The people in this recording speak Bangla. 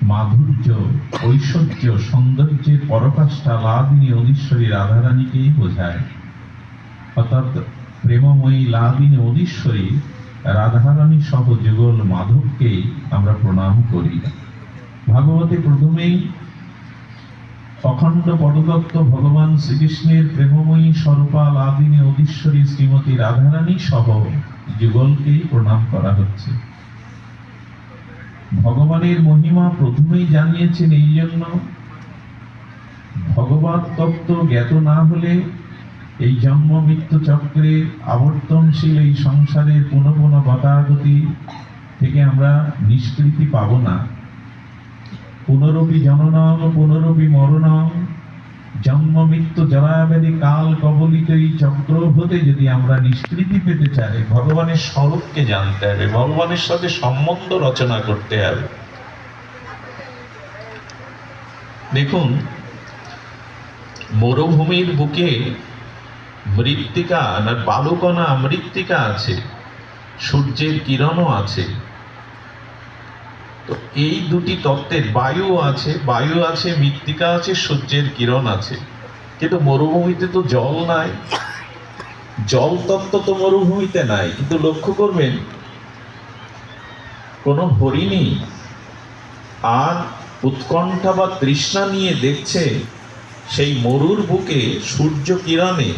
মাধুর্য, ঐশ্বর্য, সৌন্দর্যের পরাকাষ্ঠা লাদিনী অধীশ্বরী রাধারানীকেই বোঝায়। অর্থাৎ প্রেমময়ী লাদিনী অধীশ্বরী রাধারানী সহ যুগল মাধবকেই আমরা প্রণাম করি। ভাগবতে প্রথমেই অখণ্ড পদদত্ত ভগবান শ্রীকৃষ্ণের প্রেমময়ী স্বরূপা লাদিনী অধীশ্বরী শ্রীমতী রাধারানী সহ যুগলকেই প্রণাম করা হচ্ছে। ভগবানের মহিমা প্রথমেই জানিয়েছেন এই জন্য, ভগবত তত্ত্ব জ্ঞাত না হলে এই জন্ম মৃত্যু চক্রে আবর্তনশীল এই সংসারের পুনঃ পুনঃ গতাগতি থেকে আমরা নিষ্কৃতি পাব না। পুনরপি জননং পুনরপি মরণং, জন্ম মৃত্যু জরাব্যাধি কাল কবলিত এই চক্র হতে যদি আমরা নিষ্কৃতি পেতে চাই, ভগবানের স্বরূপকে জানতে হবে, ভগবানের সাথে সম্বন্ধ রচনা করতে হবে। দেখুন, মরুভূমির বুকে মৃত্তিকা না বালুকণা মৃত্তিকা আছে, সূর্যের কিরণও আছে। তো এই দুটি তত্ত্বের বায়ু আছে, মৃত্তিকা আছে, সূর্যের কিরণ আছে। কিন্তু মরুভূমিতে তো জল নাই, জল তত্ত্ব তো মরুভূমিতে নাই। কিন্তু লক্ষ্য করবেন, কোন হরিণী আর উৎকণ্ঠা বা তৃষ্ণা নিয়ে দেখছে সেই মরুর বুকে সূর্য কিরণে